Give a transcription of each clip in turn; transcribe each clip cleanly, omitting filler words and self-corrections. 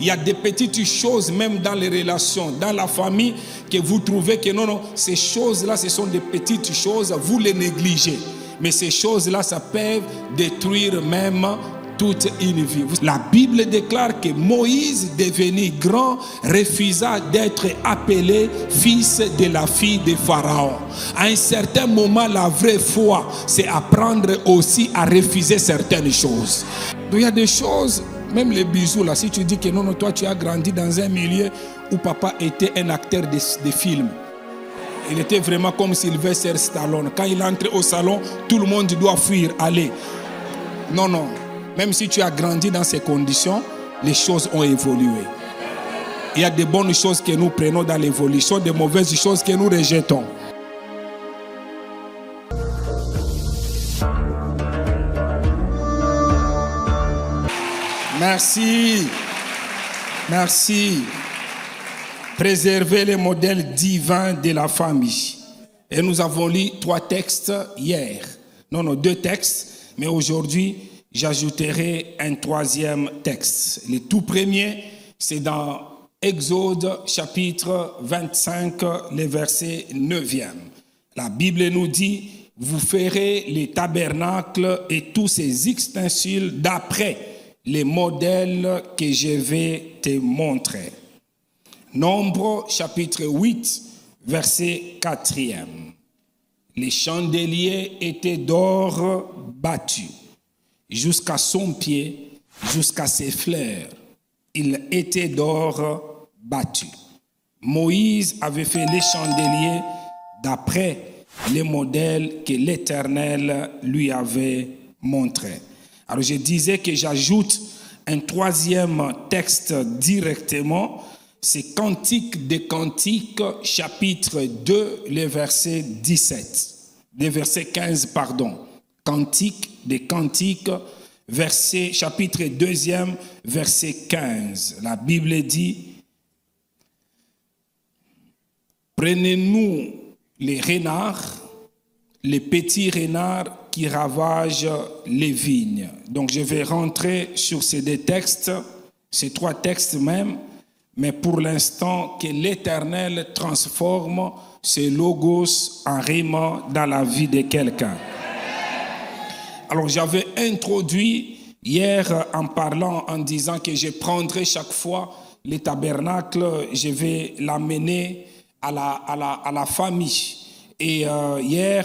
Il y a des petites choses, même dans les relations, dans la famille, que vous trouvez que non, ces choses-là, ce sont des petites choses, vous les négligez. Mais ces choses-là, ça peut détruire même toute une vie. La Bible déclare que Moïse, devenu grand, refusa d'être appelé fils de la fille de Pharaon. À un certain moment, la vraie foi, c'est apprendre aussi à refuser certaines choses. Donc il y a des choses, même les bisous là, si tu dis que non, toi tu as grandi dans un milieu où papa était un acteur de film. Il était vraiment comme Sylvester Stallone. Quand il entre au salon, tout le monde doit fuir, aller. Non. Même si tu as grandi dans ces conditions, les choses ont évolué. Il y a de bonnes choses que nous prenons dans l'évolution, de mauvaises choses que nous rejetons. Merci. Préserver les modèles divins de la famille. Et nous avons lu 3 textes hier. Non, 2 textes. Mais aujourd'hui, j'ajouterai un 3e texte. Le tout premier, c'est dans Exode chapitre 25, le verset 9e. La Bible nous dit, vous ferez les tabernacles et tous ces ustensiles d'après les modèles que je vais te montrer. Nombre chapitre 8, verset 4e. Les chandeliers étaient d'or battu. Jusqu'à son pied, jusqu'à ses fleurs, il était d'or battu. Moïse avait fait les chandeliers d'après les modèles que l'Éternel lui avait montrés. Alors je disais que j'ajoute un 3e texte directement, c'est Cantique des Cantiques, chapitre 2, le verset 17. Le verset 15, pardon. Cantique des Cantiques, chapitre 2e, verset 15. La Bible dit, prenez-nous les renards, les petits renards qui ravagent les vignes. Donc je vais rentrer sur ces 2 textes, ces 3 textes même, mais pour l'instant que l'Éternel transforme ces logos en rime dans la vie de quelqu'un. Alors j'avais introduit hier en parlant, en disant que je prendrai chaque fois les tabernacles, je vais l'amener à la famille. Et hier,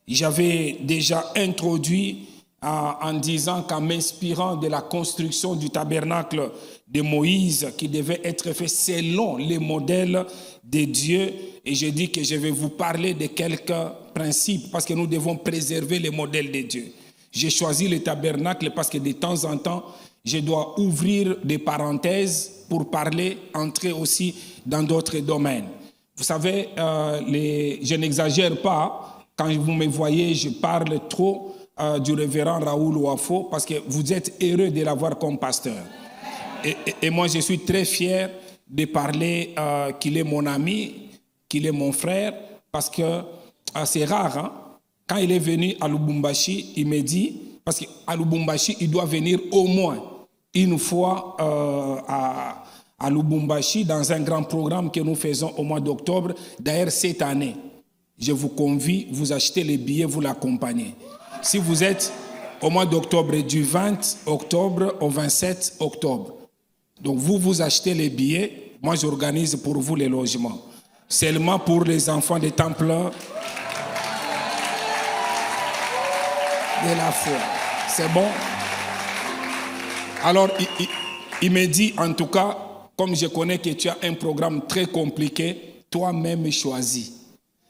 j'avais déjà introduit en disant qu'en m'inspirant de la construction du tabernacle de Moïse, qui devait être fait selon les modèles de Dieu, et je dis que je vais vous parler de quelques principes, parce que nous devons préserver les modèles de Dieu. J'ai choisi le tabernacle parce que de temps en temps, je dois ouvrir des parenthèses pour parler, entrer aussi dans d'autres domaines. Vous savez, je n'exagère pas. Quand vous me voyez, je parle trop du révérend Raoul Ouafo parce que vous êtes heureux de l'avoir comme pasteur. Et moi, je suis très fier de parler qu'il est mon ami, qu'il est mon frère, parce que c'est rare, hein? Quand il est venu à Lubumbashi, il me dit, parce qu'à Lubumbashi, il doit venir au moins une fois à Lubumbashi dans un grand programme que nous faisons au mois d'octobre. D'ailleurs, cette année, je vous convie, vous achetez les billets, vous l'accompagnez. Si vous êtes au mois d'octobre, du 20 octobre au 27 octobre, donc vous achetez les billets, moi j'organise pour vous les logements. Seulement pour les enfants des Templars de la foi. C'est bon? Alors, il me dit, en tout cas, comme je connais que tu as un programme très compliqué, toi-même choisis.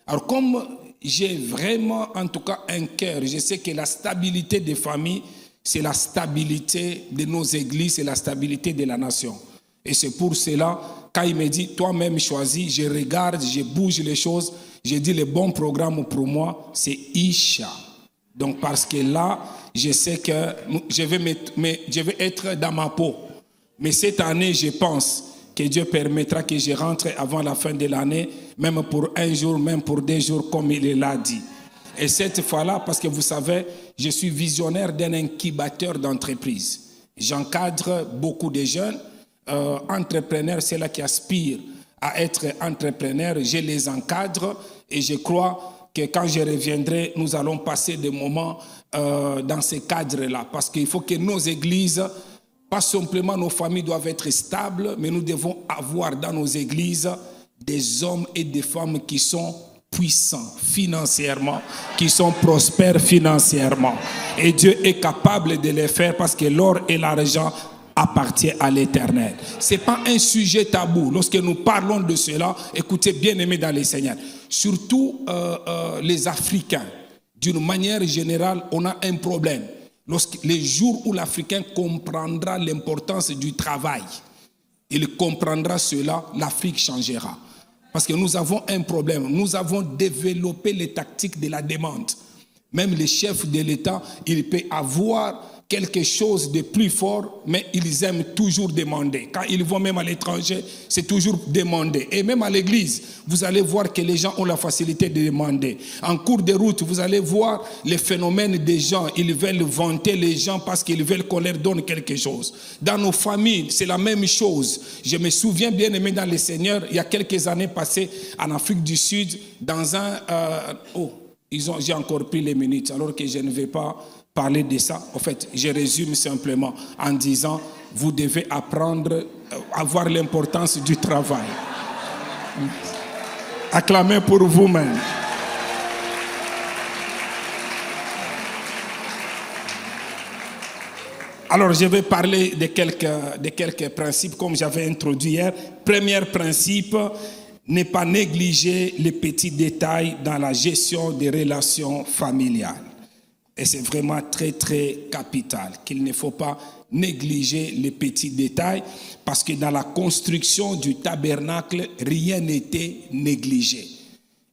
Alors, comme j'ai vraiment, en tout cas, un cœur, je sais que la stabilité des familles, c'est la stabilité de nos églises, c'est la stabilité de la nation. Et c'est pour cela, quand il me dit, toi-même choisis, je regarde, je bouge les choses, je dis, le bon programme pour moi, c'est Isha. Donc, parce que là, je sais que je vais être dans ma peau. Mais cette année, je pense que Dieu permettra que je rentre avant la fin de l'année, même pour un jour, même pour 2 jours, comme il l'a dit. Et cette fois-là, parce que vous savez, je suis visionnaire d'un incubateur d'entreprise. J'encadre beaucoup de jeunes. entrepreneurs, ceux-là qui aspirent à être entrepreneurs, je les encadre et je crois que quand je reviendrai, nous allons passer des moments dans ces cadres-là. Parce qu'il faut que nos églises, pas simplement nos familles doivent être stables, mais nous devons avoir dans nos églises des hommes et des femmes qui sont puissants financièrement, qui sont prospères financièrement. Et Dieu est capable de les faire parce que l'or et l'argent appartient à l'Éternel. Ce n'est pas un sujet tabou. Lorsque nous parlons de cela, écoutez, bien-aimés dans les Seigneurs, surtout les Africains, d'une manière générale, on a un problème. Les jours où l'Africain comprendra l'importance du travail, il comprendra cela, l'Afrique changera. Parce que nous avons un problème. Nous avons développé les tactiques de la demande. Même les chefs de l'État, ils peuvent avoir quelque chose de plus fort, mais ils aiment toujours demander. Quand ils vont même à l'étranger, c'est toujours demander. Et même à l'église, vous allez voir que les gens ont la facilité de demander. En cours de route, vous allez voir les phénomènes des gens. Ils veulent vanter les gens parce qu'ils veulent qu'on leur donne quelque chose. Dans nos familles, c'est la même chose. Je me souviens bien aimé dans le Seigneur, il y a quelques années passées en Afrique du Sud, dans un... j'ai encore pris les minutes alors que je ne vais pas parler de ça. En fait, je résume simplement en disant, vous devez apprendre à voir l'importance du travail. Acclamez pour vous-même. Alors, je vais parler de quelques principes comme j'avais introduit hier. Premier principe, ne pas négliger les petits détails dans la gestion des relations familiales. Et c'est vraiment très, très capital qu'il ne faut pas négliger les petits détails parce que dans la construction du tabernacle, rien n'était négligé.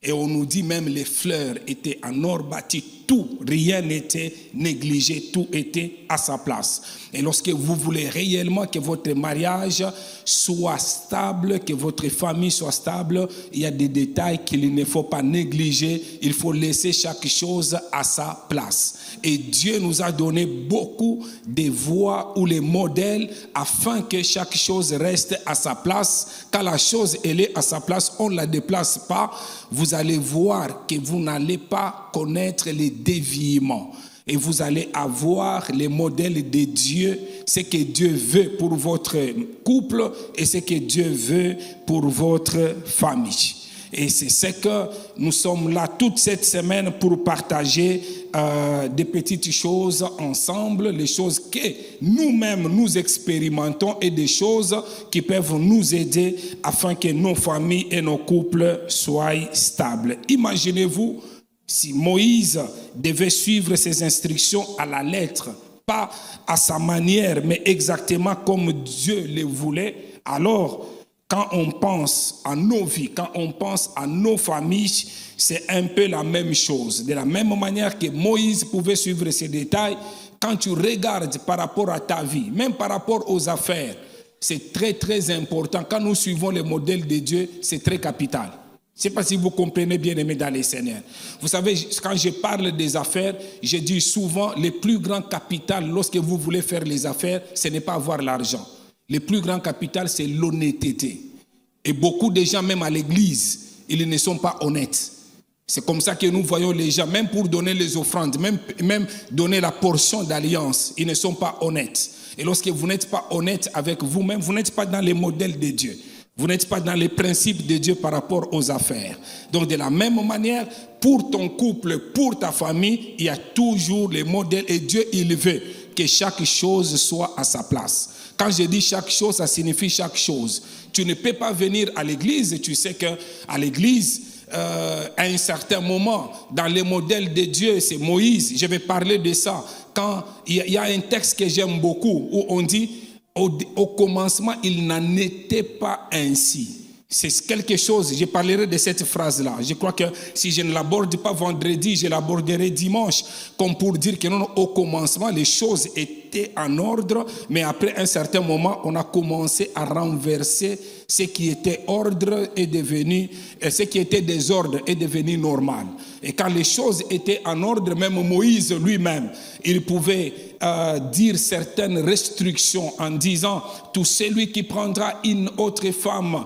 Et on nous dit même les fleurs étaient en or bâti, tout, rien n'était négligé, tout était à sa place. Et lorsque vous voulez réellement que votre mariage soit stable, que votre famille soit stable, il y a des détails qu'il ne faut pas négliger, il faut laisser chaque chose à sa place. Et Dieu nous a donné beaucoup de voies ou les modèles afin que chaque chose reste à sa place. Quand la chose elle est à sa place, on ne la déplace pas. Vous allez voir que vous n'allez pas connaître les déviements. Et vous allez avoir les modèles de Dieu, ce que Dieu veut pour votre couple et ce que Dieu veut pour votre famille. Et c'est ce que nous sommes là toute cette semaine pour partager des petites choses ensemble, les choses que nous-mêmes nous expérimentons et des choses qui peuvent nous aider afin que nos familles et nos couples soient stables. Imaginez-vous si Moïse devait suivre ses instructions à la lettre, pas à sa manière, mais exactement comme Dieu le voulait, alors quand on pense à nos vies, quand on pense à nos familles, c'est un peu la même chose. De la même manière que Moïse pouvait suivre ces détails, quand tu regardes par rapport à ta vie, même par rapport aux affaires, c'est très très important. Quand nous suivons le modèle de Dieu, c'est très capital. Je ne sais pas si vous comprenez bien aimé dans les Seigneurs. Vous savez, quand je parle des affaires, je dis souvent, le plus grand capital lorsque vous voulez faire les affaires, ce n'est pas avoir l'argent. Le plus grand capital, c'est l'honnêteté. Et beaucoup de gens, même à l'église, ils ne sont pas honnêtes. C'est comme ça que nous voyons les gens, même pour donner les offrandes, même donner la portion d'alliance, ils ne sont pas honnêtes. Et lorsque vous n'êtes pas honnête avec vous-même, vous n'êtes pas dans les modèles de Dieu. Vous n'êtes pas dans les principes de Dieu par rapport aux affaires. Donc de la même manière, pour ton couple, pour ta famille, il y a toujours les modèles. Et Dieu, il veut que chaque chose soit à sa place. Quand je dis chaque chose, ça signifie chaque chose. Tu ne peux pas venir à l'église et tu sais qu'à l'église, à un certain moment, dans les modèles de Dieu, c'est Moïse. Je vais parler de ça. Quand il y a un texte que j'aime beaucoup où on dit, au commencement, il n'en était pas ainsi. C'est quelque chose, je parlerai de cette phrase-là. Je crois que si je ne l'aborde pas vendredi, je l'aborderai dimanche. Comme pour dire que non, au commencement, les choses étaient était en ordre, mais après un certain moment, on a commencé à renverser ce qui était ordre est devenu, ce qui était désordre est devenu normal. Et quand les choses étaient en ordre, même Moïse lui-même, il pouvait dire certaines restrictions en disant tout celui qui prendra une autre femme,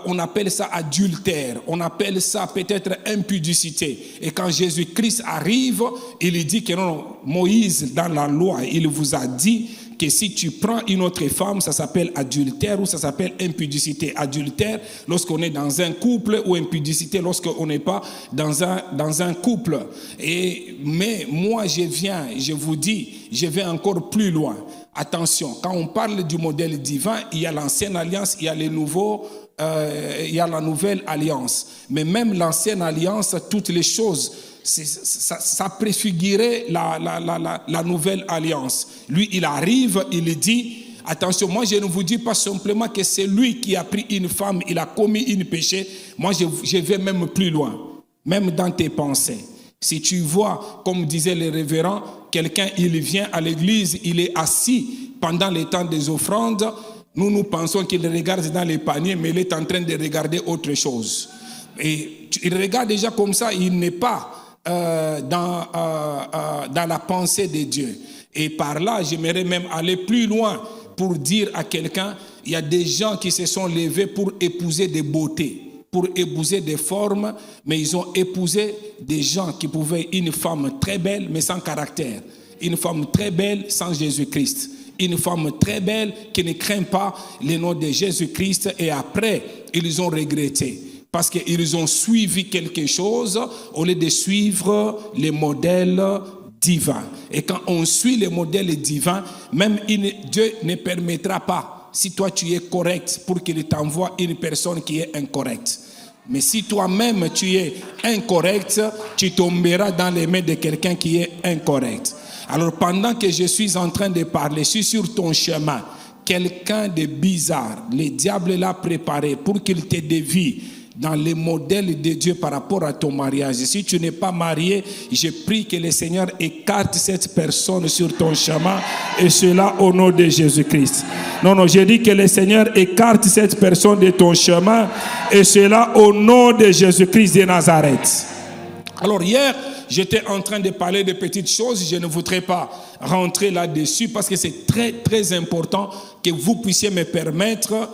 on appelle ça adultère, on appelle ça peut-être impudicité. Et quand Jésus-Christ arrive, il dit que non, Moïse dans la loi, il vous a dit que si tu prends une autre femme, ça s'appelle adultère ou ça s'appelle impudicité. Adultère lorsqu'on est dans un couple ou impudicité lorsqu'on n'est pas dans un couple. Mais moi je vous dis, je vais encore plus loin. Attention, quand on parle du modèle divin, il y a l'ancienne alliance, il y a les nouveaux, il y a la nouvelle alliance. Mais même l'ancienne alliance, toutes les choses, ça préfigurait la nouvelle alliance. Lui, il arrive, il dit, attention, moi je ne vous dis pas simplement que c'est lui qui a pris une femme, il a commis un péché. Moi je vais même plus loin, même dans tes pensées. Si tu vois, comme disait le révérend, quelqu'un, il vient à l'église, il est assis pendant les temps des offrandes, nous pensons qu'il regarde dans les paniers, mais il est en train de regarder autre chose. Et il regarde déjà comme ça, il n'est pas dans la pensée de Dieu. Et par là, j'aimerais même aller plus loin pour dire à quelqu'un, il y a des gens qui se sont levés pour épouser des beautés, pour épouser des formes, mais ils ont épousé des gens qui pouvaient une femme très belle mais sans caractère, une femme très belle sans Jésus-Christ, une femme très belle qui ne craint pas le nom de Jésus-Christ, et après ils ont regretté. Parce qu'ils ont suivi quelque chose au lieu de suivre les modèles divins. Et quand on suit les modèles divins, même Dieu ne permettra pas, si toi tu es correct, pour qu'il t'envoie une personne qui est incorrecte. Mais si toi-même tu es incorrect, tu tomberas dans les mains de quelqu'un qui est incorrect. Alors pendant que je suis en train de parler, je suis sur ton chemin, quelqu'un de bizarre, le diable l'a préparé pour qu'il te dévie dans les modèles de Dieu par rapport à ton mariage. Si tu n'es pas marié, je prie que le Seigneur écarte cette personne sur ton chemin, et cela au nom de Jésus-Christ. Non, je dis que le Seigneur écarte cette personne de ton chemin, et cela au nom de Jésus-Christ de Nazareth. Alors hier, j'étais en train de parler de petites choses, je ne voudrais pas rentrer là-dessus parce que c'est très très important que vous puissiez me permettre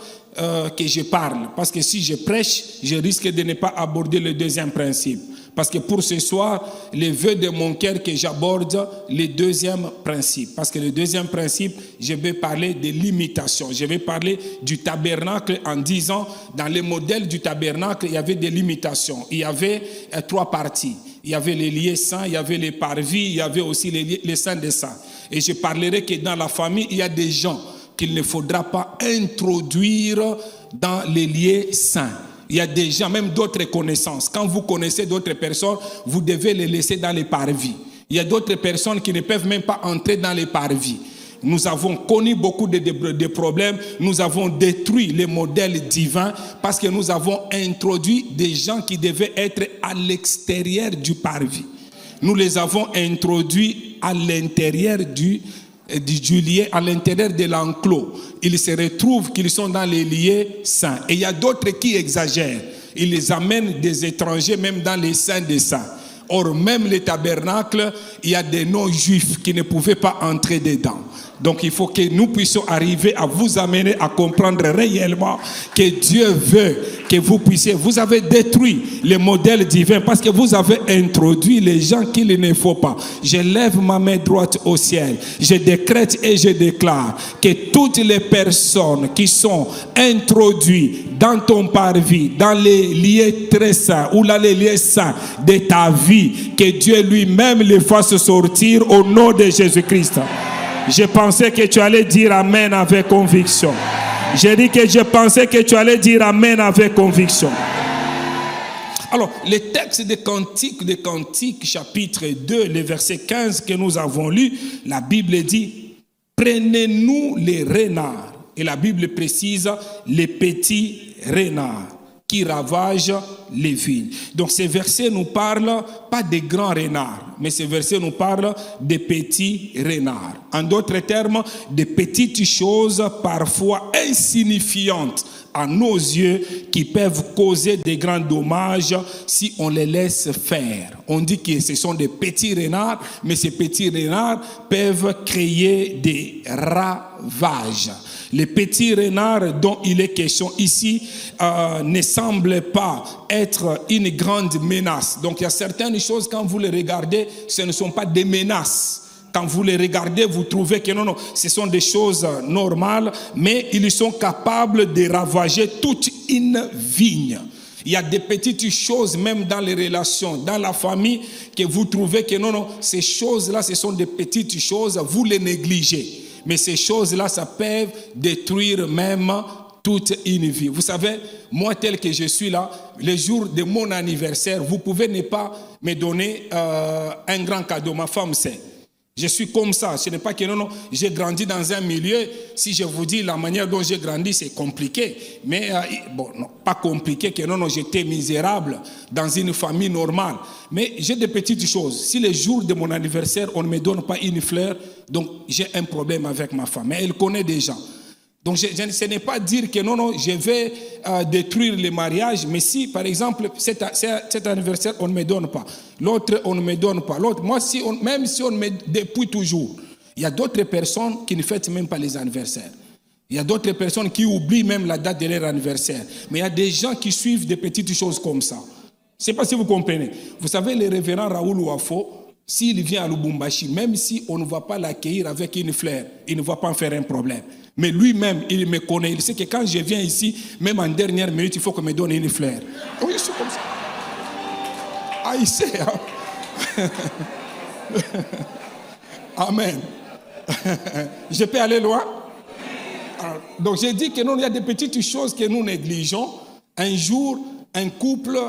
que je parle, parce que si je prêche, je risque de ne pas aborder le deuxième principe. Parce que pour ce soir, le vœu de mon cœur que j'aborde le deuxième principe. Parce que le deuxième principe, je vais parler de l'imitation. Je vais parler du tabernacle en disant, dans le modèle du tabernacle, il y avait des limitations. Il y avait 3 parties. Il y avait les lieux saints, il y avait les parvis, il y avait aussi les saints des saints. Et je parlerai que dans la famille, il y a des gens qu'il ne faudra pas introduire dans les lieux saints. Il y a des gens, même d'autres connaissances. Quand vous connaissez d'autres personnes, vous devez les laisser dans les parvis. Il y a d'autres personnes qui ne peuvent même pas entrer dans les parvis. Nous avons connu beaucoup de problèmes. Nous avons détruit les modèles divins parce que nous avons introduit des gens qui devaient être à l'extérieur du parvis. Nous les avons introduits à l'intérieur du lieu, à l'intérieur de l'enclos. Ils se retrouvent qu'ils sont dans les lieux saints. Et il y a d'autres qui exagèrent. Ils les amènent des étrangers même dans les saints des saints. Or, même les tabernacles, il y a des non-juifs qui ne pouvaient pas entrer dedans. Donc, il faut que nous puissions arriver à vous amener à comprendre réellement que Dieu veut que vous puissiez. Vous avez détruit les modèles divins parce que vous avez introduit les gens qu'il ne faut pas. Je lève ma main droite au ciel. Je décrète et je déclare que toutes les personnes qui sont introduites dans ton parvis, dans les lieux très saints ou dans les lieux saints de ta vie, que Dieu lui-même les fasse sortir au nom de Jésus-Christ. Je pensais que tu allais dire Amen avec conviction. J'ai dit que je pensais que tu allais dire Amen avec conviction. Alors, le texte de Cantiques, chapitre 2, le verset 15 que nous avons lu, la Bible dit, prenez-nous les renards. Et la Bible précise, les petits renards. qui ravagent les vignes. Donc ces versets nous parlent pas des grands renards, mais ces versets nous parlent des petits renards. En d'autres termes, des petites choses parfois insignifiantes à nos yeux qui peuvent causer des grands dommages si on les laisse faire. On dit que ce sont des petits renards, mais ces petits renards peuvent créer des ravages. Les petits renards dont il est question ici ne semblent pas être une grande menace. Donc il y a certaines choses, quand vous les regardez, ce ne sont pas des menaces. Quand vous les regardez, vous trouvez que non, ce sont des choses normales, mais ils sont capables de ravager toute une vigne. Il y a des petites choses, même dans les relations, dans la famille, que vous trouvez que non, ces choses-là, ce sont des petites choses, vous les négligez. Mais ces choses-là, ça peut détruire même toute une vie. Vous savez, moi tel que je suis là, le jour de mon anniversaire, vous pouvez ne pas me donner un grand cadeau. Ma femme sait. Je suis comme ça. Ce n'est pas que non, j'ai grandi dans un milieu. Si je vous dis la manière dont j'ai grandi, c'est compliqué. Mais bon, non, pas compliqué que non, j'étais misérable dans une famille normale. Mais j'ai des petites choses. Si le jour de mon anniversaire, on ne me donne pas une fleur, donc j'ai un problème avec ma femme. Mais elle connaît déjà. Donc ce n'est pas dire que non, je vais détruire le mariage, mais si par exemple cet anniversaire on ne me donne pas, l'autre on ne me donne pas, l'autre, moi même si on me dépouille toujours, il y a d'autres personnes qui ne fêtent même pas les anniversaires. Il y a d'autres personnes qui oublient même la date de leur anniversaire. Mais il y a des gens qui suivent des petites choses comme ça. Je ne sais pas si vous comprenez. Vous savez, le révérend Raoul Ouafo, s'il vient à Lubumbashi, même si on ne va pas l'accueillir avec une fleur, il ne va pas en faire un problème. Mais lui-même, il me connaît. Il sait que quand je viens ici, même en dernière minute, il faut qu'on me donne une fleur. Oui, je suis comme ça. Ah, il sait. Hein? Amen. Je peux aller loin? Alors, donc, j'ai dit que non, il y a des petites choses que nous négligeons. Un jour, un couple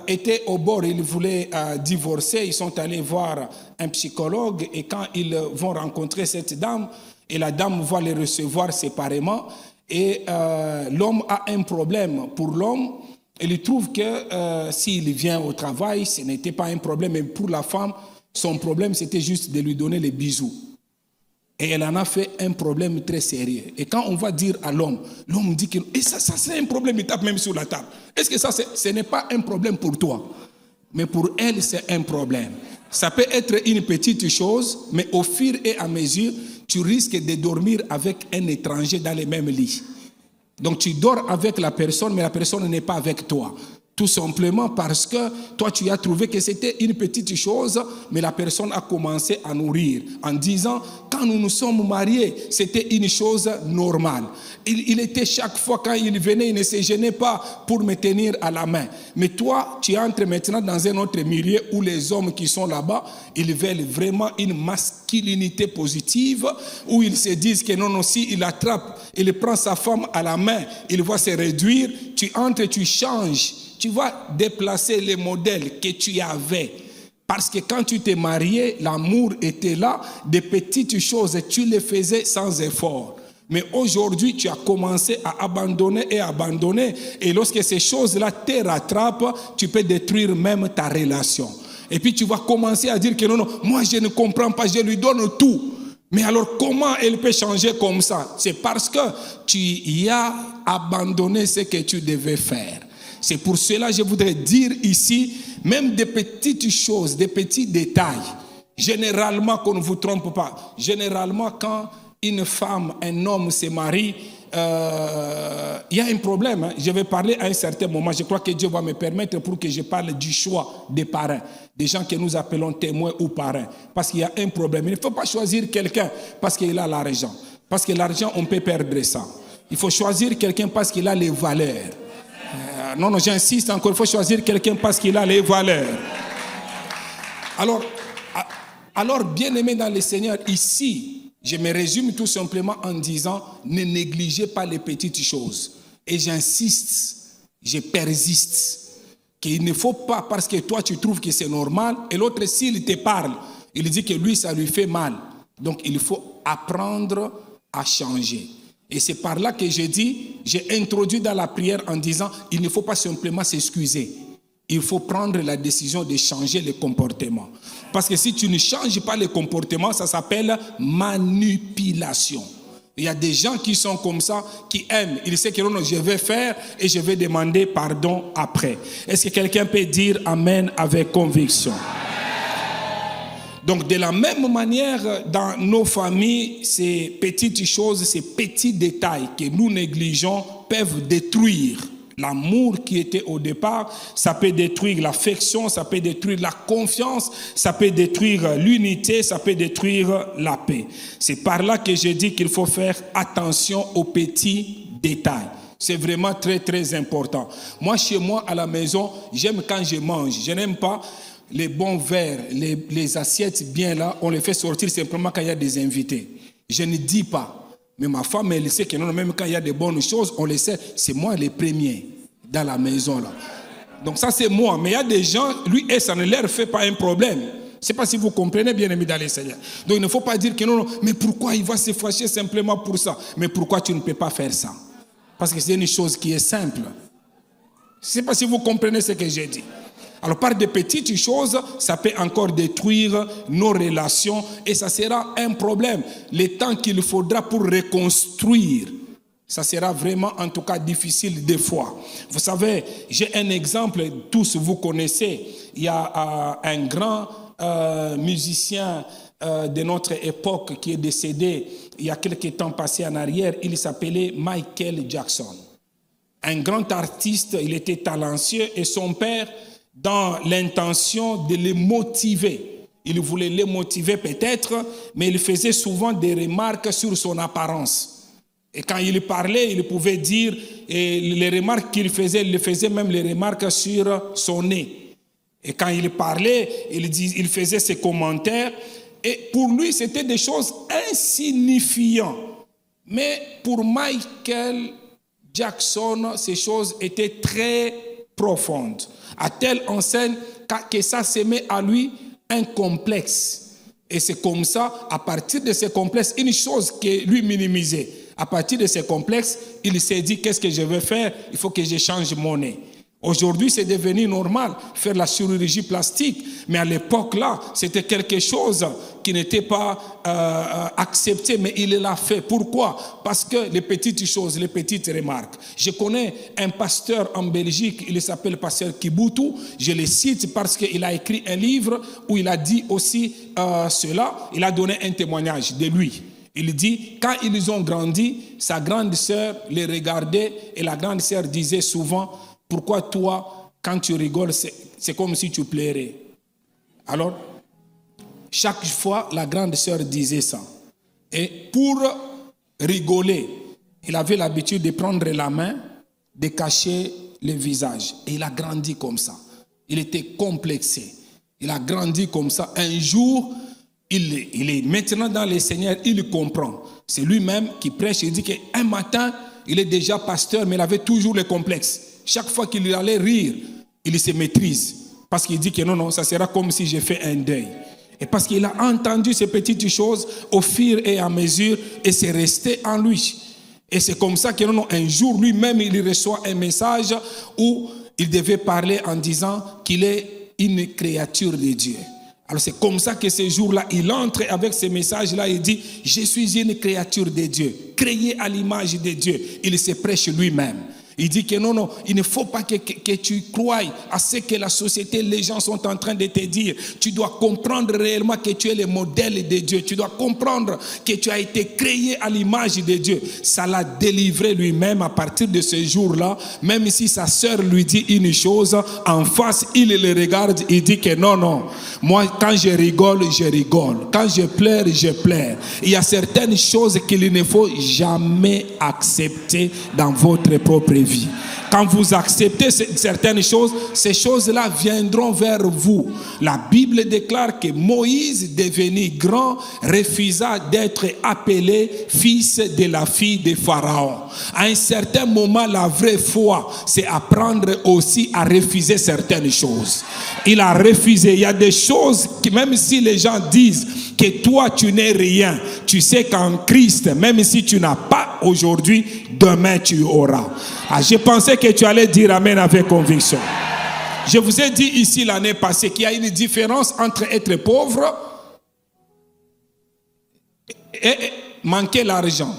était au bord, ils voulaient divorcer. Ils sont allés voir un psychologue. Et quand ils vont rencontrer cette dame, et la dame va les recevoir séparément, et l'homme a un problème. Pour l'homme, il trouve que s'il vient au travail, ce n'était pas un problème, mais pour la femme, son problème, c'était juste de lui donner les bisous. Et elle en a fait un problème très sérieux. Et quand on va dire à l'homme dit que et ça c'est un problème, il tape même sur la table. Est-ce que ça, ce n'est pas un problème pour toi? Mais pour elle, c'est un problème. Ça peut être une petite chose, mais au fur et à mesure, tu risques de dormir avec un étranger dans le même lit. Donc tu dors avec la personne, mais la personne n'est pas avec toi. Tout simplement parce que toi, tu as trouvé que c'était une petite chose, mais la personne a commencé à nourrir en disant, quand nous nous sommes mariés, c'était une chose normale. Il était chaque fois quand il venait, il ne se gênait pas pour me tenir à la main. Mais toi, tu entres maintenant dans un autre milieu où les hommes qui sont là-bas, ils veulent vraiment une masculinité positive, où ils se disent que non, si il attrape, il prend sa femme à la main, il va se réduire, tu entres, tu changes. Tu vas déplacer les modèles que tu avais. Parce que quand tu t'es marié, l'amour était là. Des petites choses, tu les faisais sans effort. Mais aujourd'hui, tu as commencé à abandonner. Et lorsque ces choses-là te rattrapent, tu peux détruire même ta relation. Et puis tu vas commencer à dire que non, moi je ne comprends pas, je lui donne tout. Mais alors comment elle peut changer comme ça? C'est parce que tu y as abandonné ce que tu devais faire. C'est pour cela que je voudrais dire ici, même des petites choses, des petits détails, généralement qu'on ne vous trompe pas, généralement quand une femme, un homme se marie, il y a un problème. Hein. Je vais parler à un certain moment, je crois que Dieu va me permettre pour que je parle du choix des parrains, des gens que nous appelons témoins ou parrains, parce qu'il y a un problème. Il ne faut pas choisir quelqu'un parce qu'il a l'argent, parce que l'argent, on peut perdre ça. Il faut choisir quelqu'un parce qu'il a les valeurs. Non, j'insiste encore, il faut choisir quelqu'un parce qu'il a les valeurs. Alors bien-aimés dans le Seigneur, ici, je me résume tout simplement en disant, ne négligez pas les petites choses. Et j'insiste, je persiste, qu'il ne faut pas, parce que toi tu trouves que c'est normal, et l'autre s'il te parle, il dit que lui ça lui fait mal. Donc il faut apprendre à changer. Et c'est par là que j'ai introduit dans la prière en disant, il ne faut pas simplement s'excuser. Il faut prendre la décision de changer le comportement. Parce que si tu ne changes pas le comportement, ça s'appelle manipulation. Il y a des gens qui sont comme ça, qui aiment. Ils savent que non, je vais faire et je vais demander pardon après. Est-ce que quelqu'un peut dire Amen avec conviction? Donc de la même manière, dans nos familles, ces petites choses, ces petits détails que nous négligeons peuvent détruire l'amour qui était au départ. Ça peut détruire l'affection, ça peut détruire la confiance, ça peut détruire l'unité, ça peut détruire la paix. C'est par là que je dis qu'il faut faire attention aux petits détails. C'est vraiment très très important. Moi, chez moi, à la maison, j'aime quand je mange. Je n'aime pas les bons verres, les assiettes bien là, on les fait sortir simplement quand il y a des invités. Je ne dis pas. Mais ma femme, elle sait que non, même quand il y a des bonnes choses, on le sait. C'est moi les premiers dans la maison là. Donc ça c'est moi. Mais il y a des gens, lui, ça ne leur fait pas un problème. Je ne sais pas si vous comprenez, bien aimé dans les Seigneur. Donc il ne faut pas dire que non, mais pourquoi il va se fâcher simplement pour ça? Mais pourquoi tu ne peux pas faire ça? Parce que c'est une chose qui est simple. Je ne sais pas si vous comprenez ce que j'ai dit. Alors par des petites choses, ça peut encore détruire nos relations et ça sera un problème. Le temps qu'il faudra pour reconstruire, ça sera vraiment en tout cas difficile des fois. Vous savez, j'ai un exemple, tous vous connaissez. Il y a un grand musicien de notre époque qui est décédé il y a quelques temps passé en arrière. Il s'appelait Michael Jackson. Un grand artiste, il était talentueux et son père, dans l'intention de les motiver. Il voulait les motiver peut-être, mais il faisait souvent des remarques sur son apparence. Et quand il parlait, il pouvait dire, et les remarques qu'il faisait, il faisait même les remarques sur son nez. Et quand il parlait, il faisait ses commentaires. Et pour lui, c'était des choses insignifiantes. Mais pour Michael Jackson, ces choses étaient très profondes. À telle enseigne que ça se met à lui un complexe. Et c'est comme ça, à partir de ce complexe, une chose que lui minimisait. À partir de ce complexe, il s'est dit, qu'est-ce que je vais faire? Il faut que je change mon nez. Aujourd'hui, c'est devenu normal faire la chirurgie plastique. Mais à l'époque là, c'était quelque chose qui n'était pas accepté, mais il l'a fait. Pourquoi? Parce que les petites choses, les petites remarques. Je connais un pasteur en Belgique, il s'appelle pasteur Kibutu. Je le cite parce qu'il a écrit un livre où il a dit aussi cela. Il a donné un témoignage de lui. Il dit, quand ils ont grandi, sa grande sœur les regardait et la grande sœur disait souvent, pourquoi toi, quand tu rigoles, c'est comme si tu pleurais. Alors, chaque fois, la grande sœur disait ça. Et pour rigoler, il avait l'habitude de prendre la main, de cacher le visage. Et il a grandi comme ça. Il était complexé. Il a grandi comme ça. Un jour, il est maintenant dans le Seigneur, il comprend. C'est lui-même qui prêche. Il dit qu'un matin, il est déjà pasteur, mais il avait toujours le complexe. Chaque fois qu'il allait rire, il se maîtrise. Parce qu'il dit que non, ça sera comme si j'ai fait un deuil. Et parce qu'il a entendu ces petites choses au fur et à mesure, et c'est resté en lui. Et c'est comme ça que non, un jour, lui-même, il reçoit un message où il devait parler en disant qu'il est une créature de Dieu. Alors c'est comme ça que ce jour-là, il entre avec ce message-là, il dit, je suis une créature de Dieu, créée à l'image de Dieu. Il se prêche lui-même. Il dit que non, il ne faut pas que tu croies à ce que la société, les gens sont en train de te dire. Tu dois comprendre réellement que tu es le modèle de Dieu. Tu dois comprendre que tu as été créé à l'image de Dieu. Ça l'a délivré lui-même à partir de ce jour-là. Même si sa sœur lui dit une chose, en face, il le regarde, il dit que non. Moi, quand je rigole, je rigole. Quand je pleure, je pleure. Il y a certaines choses qu'il ne faut jamais accepter dans votre propre vie. Quand vous acceptez certaines choses, ces choses-là viendront vers vous. La Bible déclare que Moïse, devenu grand, refusa d'être appelé fils de la fille de Pharaon. À un certain moment, la vraie foi, c'est apprendre aussi à refuser certaines choses. Il a refusé. Il y a des choses qui, même si les gens disent que toi tu n'es rien. Tu sais qu'en Christ, même si tu n'as pas aujourd'hui, demain tu auras. Ah, je pensais que tu allais dire amen avec conviction. Je vous ai dit ici l'année passée qu'il y a une différence entre être pauvre et manquer l'argent.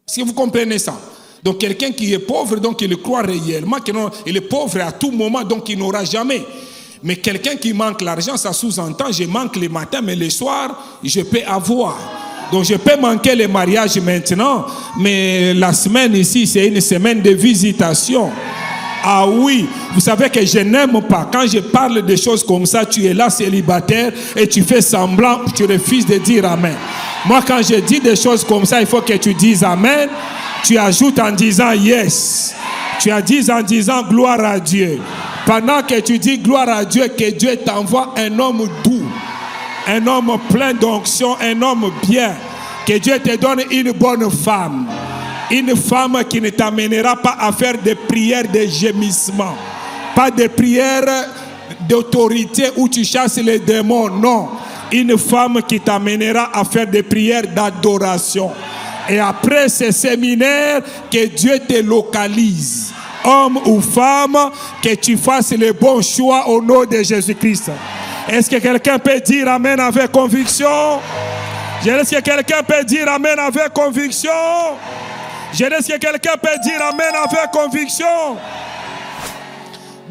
Si vous comprenez ça. Donc quelqu'un qui est pauvre, donc il croit réellement qu'il est pauvre à tout moment, donc il n'aura jamais. Mais quelqu'un qui manque l'argent, ça sous-entend, je manque le matin, mais le soir, je peux avoir. Donc je peux manquer les mariages maintenant, mais la semaine ici, c'est une semaine de visitation. Ah oui, vous savez que je n'aime pas. Quand je parle de choses comme ça, tu es là célibataire et tu fais semblant, tu refuses de dire amen. Moi, quand je dis des choses comme ça, il faut que tu dises amen. Tu ajoutes en disant yes. Tu as dit en disant gloire à Dieu. Pendant que tu dis gloire à Dieu, que Dieu t'envoie un homme doux, un homme plein d'onction, un homme bien. Que Dieu te donne une bonne femme. Une femme qui ne t'amènera pas à faire des prières de gémissement. Pas des prières d'autorité où tu chasses les démons. Non. Une femme qui t'amènera à faire des prières d'adoration. Et après ce séminaire, que Dieu te localise. Homme ou femme, que tu fasses le bon choix au nom de Jésus-Christ. Est-ce que quelqu'un peut dire amen avec conviction? Est-ce que quelqu'un peut dire amen avec conviction? Est-ce que quelqu'un peut dire amen avec conviction?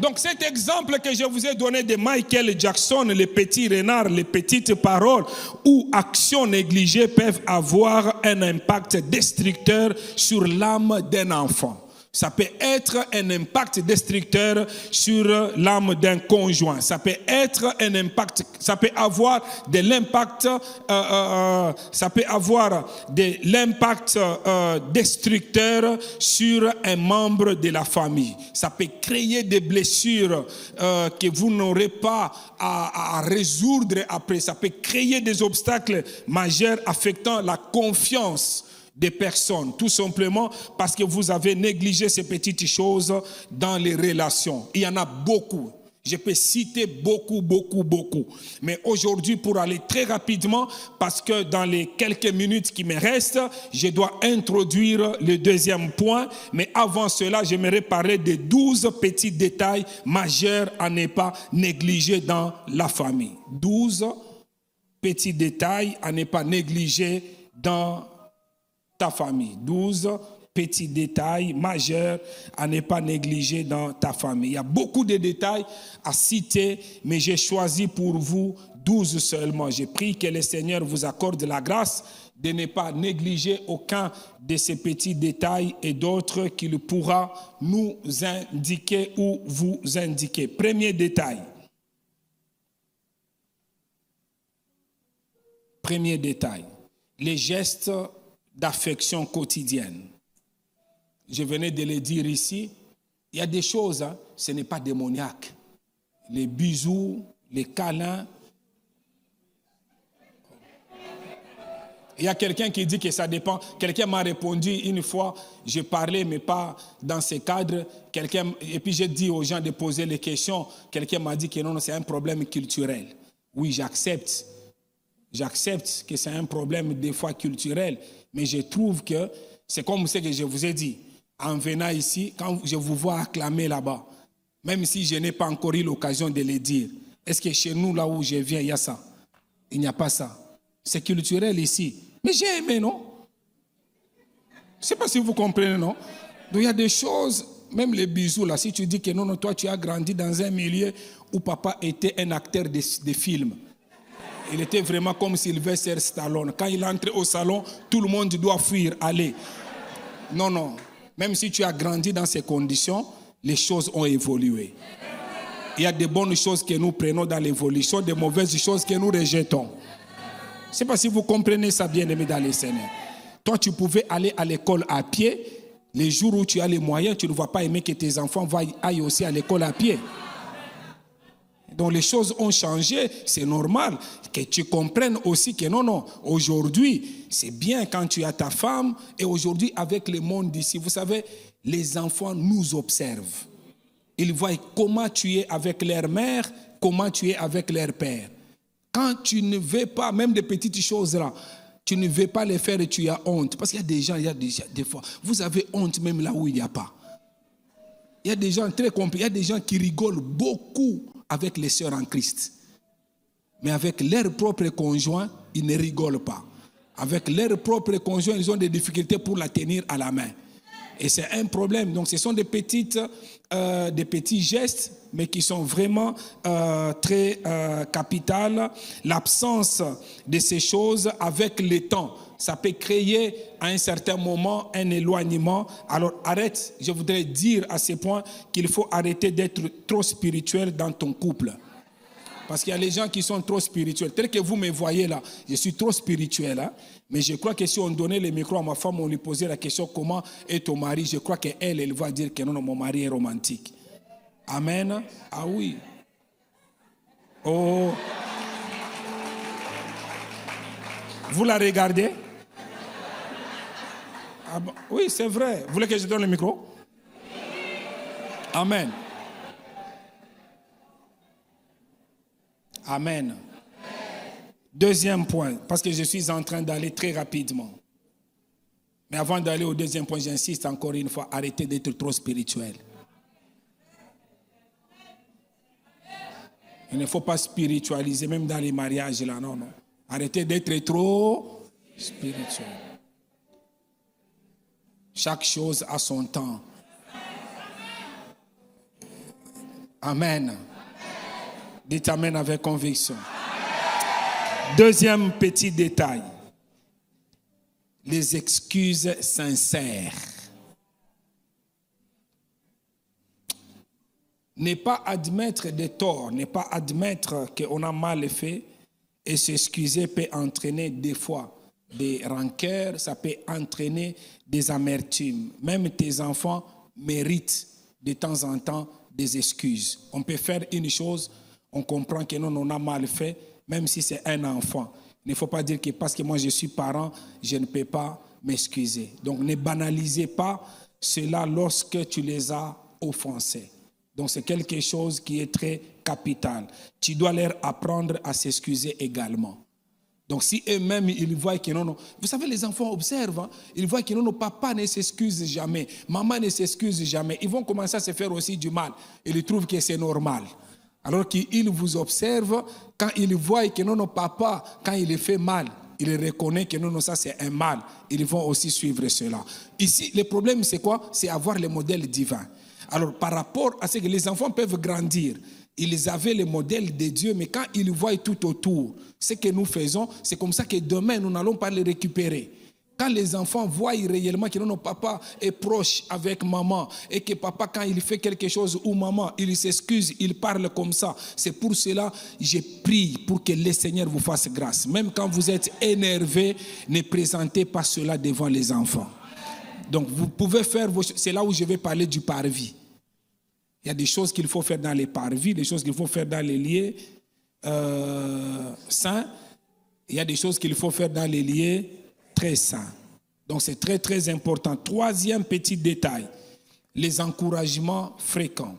Donc cet exemple que je vous ai donné de Michael Jackson, les petits renards, les petites paroles ou actions négligées peuvent avoir un impact destructeur sur l'âme d'un enfant. Ça peut être un impact destructeur sur l'âme d'un conjoint. Ça peut être un impact, ça peut avoir de l'impact, ça peut avoir de l'impact destructeur sur un membre de la famille. Ça peut créer des blessures que vous n'aurez pas à résoudre après. Ça peut créer des obstacles majeurs affectant la confiance des personnes, tout simplement parce que vous avez négligé ces petites choses dans les relations. Il y en a beaucoup. Je peux citer beaucoup. Mais aujourd'hui, pour aller très rapidement, parce que dans les quelques minutes qui me restent, je dois introduire le deuxième point. Mais avant cela, j'aimerais parler de 12 petits détails majeurs à ne pas négliger dans la famille. 12 petits détails à ne pas négliger dans ta famille. 12 petits détails majeurs à ne pas négliger dans ta famille. Il y a beaucoup de détails à citer, mais j'ai choisi pour vous 12 seulement. Je prie que le Seigneur vous accorde la grâce de ne pas négliger aucun de ces petits détails et d'autres qu'il pourra nous indiquer ou vous indiquer. Premier détail. Premier détail. Les gestes d'affection quotidienne. Je venais de le dire ici, il y a des choses, ce n'est pas démoniaque. Les bisous, les câlins. Il y a quelqu'un qui dit que ça dépend. Quelqu'un m'a répondu une fois, je parlais, mais pas dans ce cadre. Et puis j'ai dit aux gens de poser les questions. Quelqu'un m'a dit que non, c'est un problème culturel. Oui, j'accepte. J'accepte que c'est un problème des fois culturel. Mais je trouve que c'est comme ce que je vous ai dit. En venant ici, quand je vous vois acclamer là-bas, même si je n'ai pas encore eu l'occasion de le dire, est-ce que chez nous, là où je viens, il y a ça? Il n'y a pas ça. C'est culturel ici. Mais j'ai aimé, non? Je ne sais pas si vous comprenez, non? Donc il y a des choses, même les bisous, là, si tu dis que non, toi tu as grandi dans un milieu où papa était un acteur de films. Il était vraiment comme Sylvester Stallone. Quand il entre au salon, tout le monde doit fuir, aller. Non. Même si tu as grandi dans ces conditions, les choses ont évolué. Il y a de bonnes choses que nous prenons dans l'évolution, de mauvaises choses que nous rejetons. Je ne sais pas si vous comprenez ça, bien aimé dans les Seigneurs. Toi, tu pouvais aller à l'école à pied. Les jours où tu as les moyens, tu ne vas pas aimer que tes enfants aillent aussi à l'école à pied. Donc les choses ont changé, c'est normal que tu comprennes aussi que non, aujourd'hui, c'est bien quand tu as ta femme et aujourd'hui avec le monde d'ici, vous savez, les enfants nous observent. Ils voient comment tu es avec leur mère, comment tu es avec leur père. Quand tu ne veux pas, même des petites choses là, tu ne veux pas les faire et tu as honte. Parce qu'il y a des gens, des fois, vous avez honte même là où il n'y a pas. Il y a des gens très compliqués, il y a des gens qui rigolent beaucoup avec les sœurs en Christ. Mais avec leurs propres conjoints, ils ne rigolent pas. Avec leurs propres conjoints, ils ont des difficultés pour la tenir à la main. Et c'est un problème. Donc ce sont des petits gestes, mais qui sont vraiment très capitales. L'absence de ces choses avec le temps, ça peut créer à un certain moment un éloignement. Alors arrête, je voudrais dire à ce point qu'il faut arrêter d'être trop spirituel dans ton couple. Parce qu'il y a les gens qui sont trop spirituels. Tel que vous me voyez là, je suis trop spirituel. Hein? Mais je crois que si on donnait le micro à ma femme, on lui posait la question comment est ton mari, je crois qu'elle va dire que non, mon mari est romantique. Amen. Ah oui. Oh. Vous la regardez? Ah bon? Oui, c'est vrai. Vous voulez que je donne le micro? Amen. Amen. Deuxième point, parce que je suis en train d'aller très rapidement. Mais avant d'aller au deuxième point, j'insiste encore une fois, arrêtez d'être trop spirituel. Il ne faut pas spiritualiser, même dans les mariages là, non. Arrêtez d'être trop spirituel. Chaque chose a son temps. Amen. Dites amen avec conviction. Deuxième petit détail. Les excuses sincères. Ne pas admettre des torts, ne pas admettre qu'on a mal fait et s'excuser peut entraîner des fois des rancœurs, ça peut entraîner des amertumes. Même tes enfants méritent de temps en temps des excuses. On peut faire une chose, on comprend que non, on a mal fait, même si c'est un enfant. Il ne faut pas dire que parce que moi je suis parent, je ne peux pas m'excuser. Donc ne banalisez pas cela lorsque tu les as offensés. Donc c'est quelque chose qui est très capital. Tu dois leur apprendre à s'excuser également. Donc si eux-mêmes, ils voient que non, vous savez, les enfants observent, hein, ils voient que non, papa ne s'excuse jamais, maman ne s'excuse jamais. Ils vont commencer à se faire aussi du mal. Ils trouvent que c'est normal. Alors qu'ils vous observent, quand ils voient que non, papa, quand il fait mal, il reconnaît que non, ça c'est un mal. Ils vont aussi suivre cela. Ici, le problème c'est quoi? C'est avoir le modèle divin. Alors par rapport à ce que les enfants peuvent grandir, ils avaient le modèle de Dieu, mais quand ils voient tout autour, ce que nous faisons, c'est comme ça que demain, nous n'allons pas les récupérer. Quand les enfants voient réellement que notre papa est proche avec maman et que papa, quand il fait quelque chose ou maman, il s'excuse, il parle comme ça. C'est pour cela que je prie pour que le Seigneur vous fasse grâce. Même quand vous êtes énervé, ne présentez pas cela devant les enfants. Donc vous pouvez faire, c'est là où je vais parler du parvis. Il y a des choses qu'il faut faire dans les parvis, des choses qu'il faut faire dans les lieux saints. Il y a des choses qu'il faut faire dans les lieux très saints. Donc c'est très très important. Troisième petit détail, les encouragements fréquents.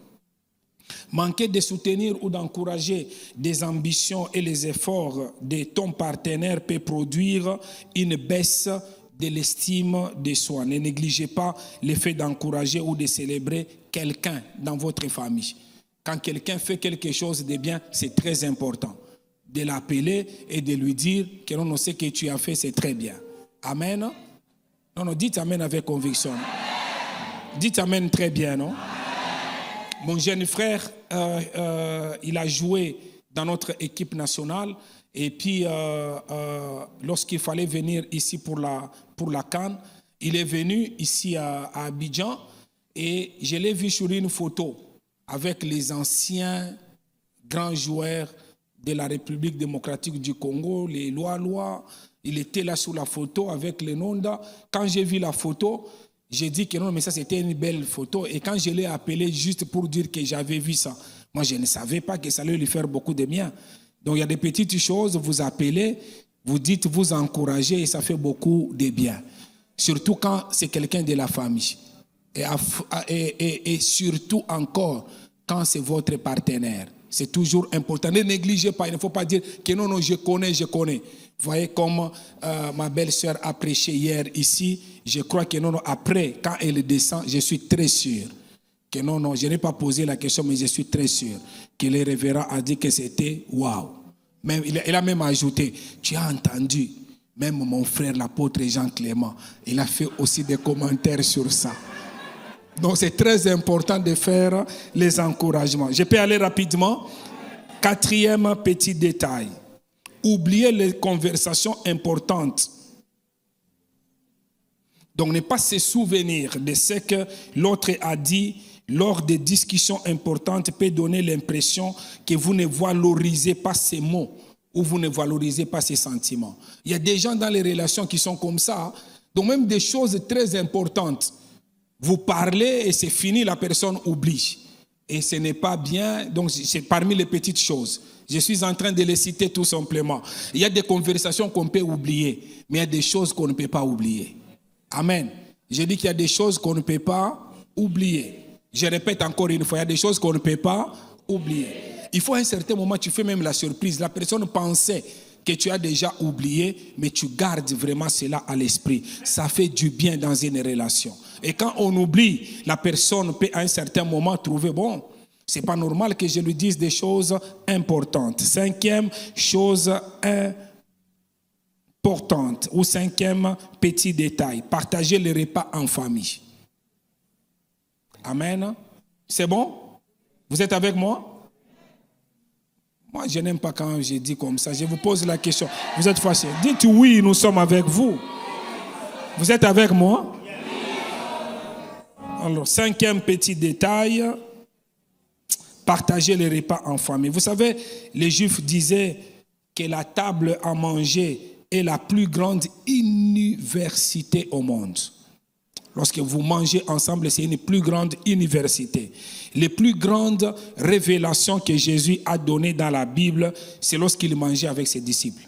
Manquer de soutenir ou d'encourager des ambitions et les efforts de ton partenaire peut produire une baisse de l'estime de soi. Ne négligez pas le fait d'encourager ou de célébrer quelqu'un dans votre famille. Quand quelqu'un fait quelque chose de bien, c'est très important de l'appeler et de lui dire que non, ce que tu as fait, c'est très bien. Amen. Non, dites amen avec conviction. Dites amen très bien, non? Mon jeune frère, il a joué dans notre équipe nationale. Et puis, lorsqu'il fallait venir ici pour la CAN, il est venu ici à Abidjan et je l'ai vu sur une photo avec les anciens grands joueurs de la République démocratique du Congo, les Lois. Il était là sur la photo avec les Nonda. Quand j'ai vu la photo, j'ai dit que non, mais ça c'était une belle photo. Et quand je l'ai appelé juste pour dire que j'avais vu ça, moi je ne savais pas que ça allait lui faire beaucoup de bien. Donc il y a des petites choses, vous appelez, vous dites, vous encouragez et ça fait beaucoup de bien. Surtout quand c'est quelqu'un de la famille. Et surtout encore quand c'est votre partenaire. C'est toujours important. Ne négligez pas. Il ne faut pas dire que non, je connais. Vous voyez comme ma belle-sœur a prêché hier ici. Je crois que non, après, quand elle descend, je suis très sûr que non, je n'ai pas posé la question, mais je suis très sûr que le révérend a dit que c'était waouh. Même, il a même ajouté, tu as entendu, même mon frère, l'apôtre Jean Clément, il a fait aussi des commentaires sur ça. Donc c'est très important de faire les encouragements. Je peux aller rapidement. 4e petit détail. Oubliez les conversations importantes. Donc ne pas se souvenir de ce que l'autre a dit lors des discussions importantes peut donner l'impression que vous ne valorisez pas ces mots ou vous ne valorisez pas ces sentiments. Il y a des gens dans les relations qui sont comme ça. Donc même des choses très importantes. Vous parlez et c'est fini, la personne oublie. Et ce n'est pas bien, donc c'est parmi les petites choses. Je suis en train de les citer tout simplement. Il y a des conversations qu'on peut oublier, mais il y a des choses qu'on ne peut pas oublier. Amen. Je dis qu'il y a des choses qu'on ne peut pas oublier. Je répète encore une fois, il y a des choses qu'on ne peut pas oublier. Il faut à un certain moment, tu fais même la surprise. La personne pensait que tu as déjà oublié, mais tu gardes vraiment cela à l'esprit. Ça fait du bien dans une relation. Et quand on oublie, la personne peut à un certain moment trouver, bon, c'est pas normal que je lui dise des choses importantes. 5e chose importante, ou 5e petit détail, partager les repas en famille. Amen. C'est bon? Vous êtes avec moi? Moi, je n'aime pas quand je dis comme ça. Je vous pose la question. Vous êtes fâchés? Dites oui, nous sommes avec vous. Vous êtes avec moi? Alors, 5e petit détail, partager les repas en famille. Vous savez, les Juifs disaient que la table à manger est la plus grande université au monde. Lorsque vous mangez ensemble, c'est une plus grande université. Les plus grandes révélations que Jésus a données dans la Bible, c'est lorsqu'il mangeait avec ses disciples.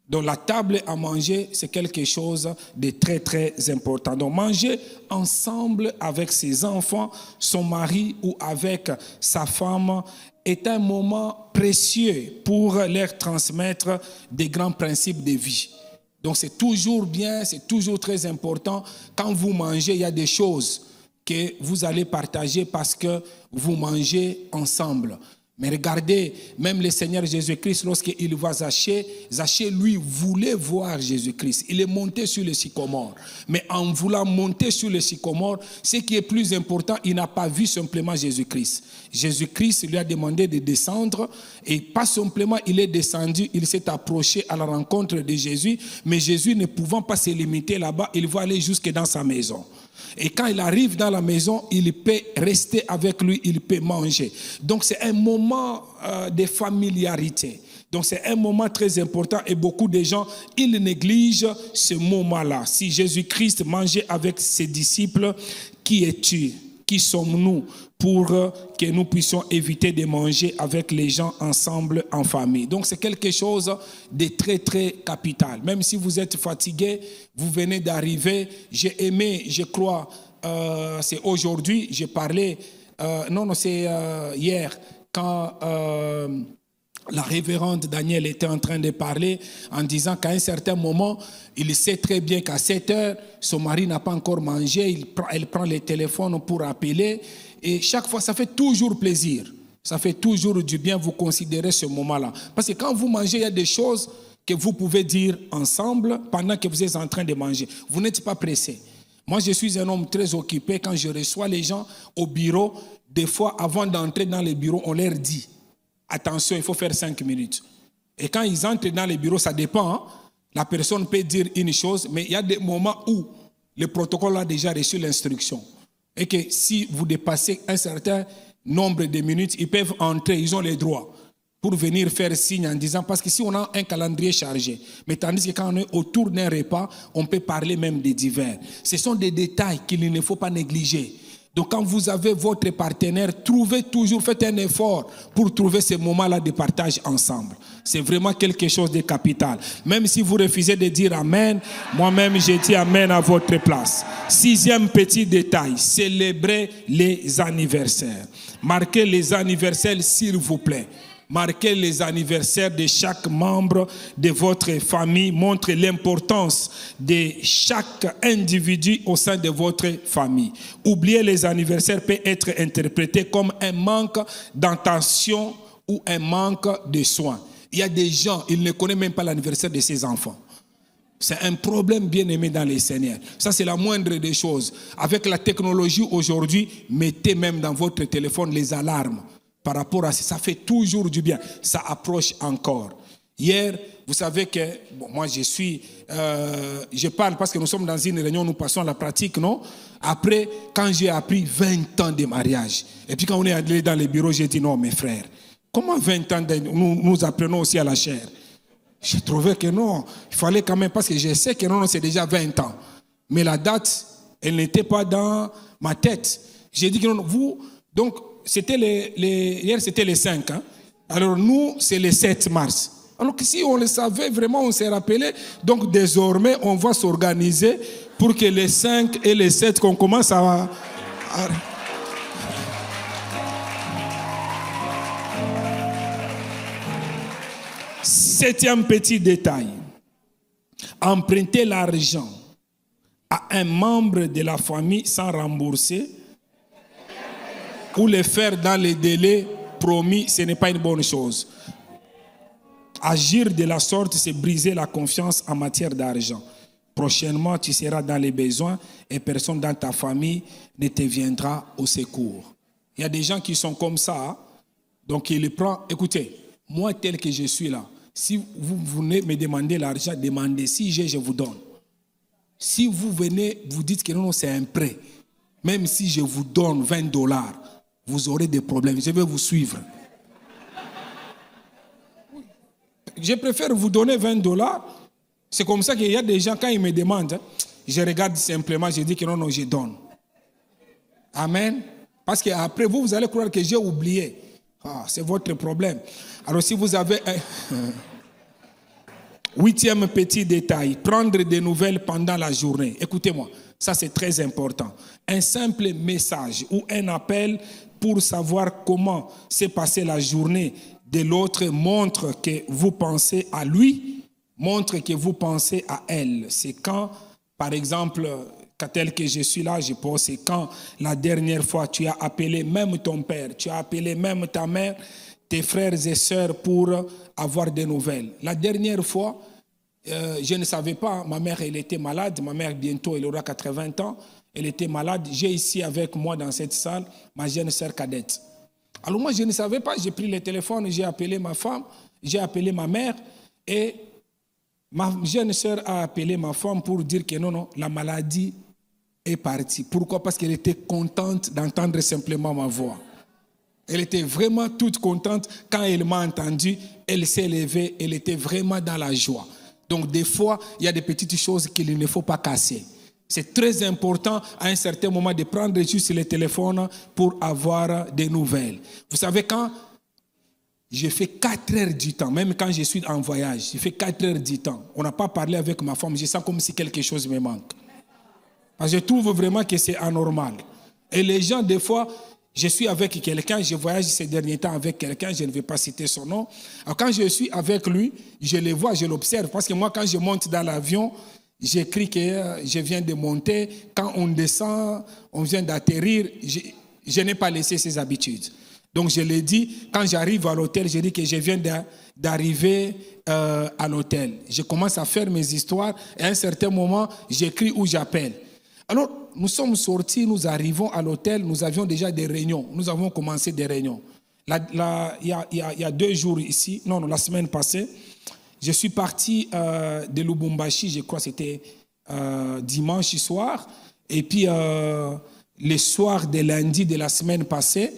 Donc la table à manger, c'est quelque chose de très très important. Donc manger ensemble avec ses enfants, son mari ou avec sa femme est un moment précieux pour leur transmettre des grands principes de vie. Donc c'est toujours bien, c'est toujours très important. Quand vous mangez, il y a des choses que vous allez partager parce que vous mangez ensemble. Mais regardez, même le Seigneur Jésus-Christ, lorsqu'il va Zachée, Zachée, lui, voulait voir Jésus-Christ. Il est monté sur le sycomore. Mais en voulant monter sur le sycomore, ce qui est plus important, il n'a pas vu simplement Jésus-Christ. Jésus-Christ lui a demandé de descendre et pas simplement il est descendu, il s'est approché à la rencontre de Jésus, mais Jésus ne pouvant pas se limiter là-bas, il va aller jusque dans sa maison. Et quand il arrive dans la maison, il peut rester avec lui, il peut manger. Donc c'est un moment de familiarité. Donc c'est un moment très important et beaucoup de gens, ils négligent ce moment-là. Si Jésus-Christ mangeait avec ses disciples, qui es-tu? Qui sommes-nous pour que nous puissions éviter de manger avec les gens ensemble en famille? Donc c'est quelque chose de très très capital. Même si vous êtes fatigué, vous venez d'arriver. J'ai aimé, je crois, c'est aujourd'hui, j'ai parlé, c'est hier, quand la révérende Daniel était en train de parler en disant qu'à un certain moment, il sait très bien qu'à 7 heures, son mari n'a pas encore mangé, elle prend le téléphone pour appeler et chaque fois, ça fait toujours plaisir. Ça fait toujours du bien, vous considérez ce moment-là. Parce que quand vous mangez, il y a des choses que vous pouvez dire ensemble pendant que vous êtes en train de manger. Vous n'êtes pas pressé. Moi, je suis un homme très occupé. Quand je reçois les gens au bureau, des fois, avant d'entrer dans le bureau, on leur dit attention, il faut faire 5 minutes. Et quand ils entrent dans les bureaux, ça dépend. Hein? La personne peut dire une chose, mais il y a des moments où le protocole a déjà reçu l'instruction. Et que si vous dépassez un certain nombre de minutes, ils peuvent entrer, ils ont les droits pour venir faire signe en disant, parce que si on a un calendrier chargé, mais tandis que quand on est autour d'un repas, on peut parler même des divers. Ce sont des détails qu'il ne faut pas négliger. Donc quand vous avez votre partenaire, faites un effort pour trouver ces moments-là de partage ensemble. C'est vraiment quelque chose de capital. Même si vous refusez de dire Amen, moi-même je dis Amen à votre place. 6e petit détail, célébrez les anniversaires. Marquez les anniversaires s'il vous plaît. Marquez les anniversaires de chaque membre de votre famille. Montrez l'importance de chaque individu au sein de votre famille. Oublier les anniversaires peut être interprété comme un manque d'attention ou un manque de soins. Il y a des gens, ils ne connaissent même pas l'anniversaire de ses enfants. C'est un problème bien aimé dans les Seigneurs. Ça, c'est la moindre des choses. Avec la technologie aujourd'hui, mettez même dans votre téléphone les alarmes. Par rapport à ça, ça fait toujours du bien. Ça approche encore. Hier, vous savez que, bon, moi je parle parce que nous sommes dans une réunion, nous passons à la pratique, non? Après, quand j'ai appris 20 ans de mariage, et puis quand on est allé dans les bureaux, j'ai dit non, mes frères, comment 20 ans nous apprenons aussi à la chair? J'ai trouvé que non, il fallait quand même, parce que je sais que non, c'est déjà 20 ans. Mais la date, elle n'était pas dans ma tête. J'ai dit que non, vous, donc, c'était hier c'était les 5. Hein? Alors nous, c'est le 7 mars. Alors que si on le savait, vraiment, on s'est rappelé. Donc désormais, on va s'organiser pour que les 5 et les 7, qu'on commence à... Septième petit détail. Emprunter l'argent à un membre de la famille sans rembourser ou le faire dans les délais promis, ce n'est pas une bonne chose. Agir de la sorte, c'est briser la confiance en matière d'argent. Prochainement, tu seras dans les besoins et personne dans ta famille ne te viendra au secours. Il y a des gens qui sont comme ça. Hein? Donc, il les prend. Écoutez, moi tel que je suis là, si vous venez me demander l'argent, demandez. Si je vous donne. Si vous venez, vous dites que non, c'est un prêt. Même si je vous donne $20, vous aurez des problèmes. Je vais vous suivre. Je préfère vous donner $20. C'est comme ça qu'il y a des gens, quand ils me demandent, je regarde simplement, je dis que non, je donne. Amen. Parce qu'après, vous allez croire que j'ai oublié. Ah, c'est votre problème. Alors si vous avez... 8e petit détail, prendre des nouvelles pendant la journée. Écoutez-moi, ça c'est très important. Un simple message ou un appel pour savoir comment s'est passée la journée de l'autre montre que vous pensez à lui, montre que vous pensez à elle. C'est quand, par exemple, tel que je suis là, je pense, c'est quand la dernière fois tu as appelé même ton père, tu as appelé même ta mère, tes frères et sœurs pour avoir des nouvelles. La dernière fois, je ne savais pas, ma mère elle était malade, ma mère bientôt elle aura 80 ans, elle était malade. J'ai ici avec moi dans cette salle ma jeune sœur cadette. Alors moi je ne savais pas, j'ai pris le téléphone, j'ai appelé ma femme, j'ai appelé ma mère et ma jeune sœur a appelé ma femme pour dire que non, la maladie est partie. Pourquoi? Parce qu'elle était contente d'entendre simplement ma voix. Elle était vraiment toute contente. Quand elle m'a entendu, elle s'est levée, elle était vraiment dans la joie. Donc des fois, il y a des petites choses qu'il ne faut pas casser. C'est très important à un certain moment de prendre juste le téléphone pour avoir des nouvelles. Vous savez, quand j'ai fait 4 heures du temps, même quand je suis en voyage, j'ai fait 4 heures du temps. On n'a pas parlé avec ma femme, je sens comme si quelque chose me manque. Parce que je trouve vraiment que c'est anormal. Et les gens, des fois, je suis avec quelqu'un, je voyage ces derniers temps avec quelqu'un, je ne vais pas citer son nom. Alors quand je suis avec lui, je le vois, je l'observe. Parce que moi, quand je monte dans l'avion, j'écris que je viens de monter. Quand on descend, on vient d'atterrir. Je n'ai pas laissé ces habitudes. Donc je l'ai dit, quand j'arrive à l'hôtel, je dis que je viens d'arriver à l'hôtel. Je commence à faire mes histoires et à un certain moment, j'écris ou j'appelle. Alors, nous sommes sortis, nous arrivons à l'hôtel, nous avions déjà des réunions. Nous avons commencé des réunions. Il y a 2 jours ici, la semaine passée, je suis parti de Lubumbashi, je crois que c'était dimanche soir. Et puis, le soir de lundi de la semaine passée,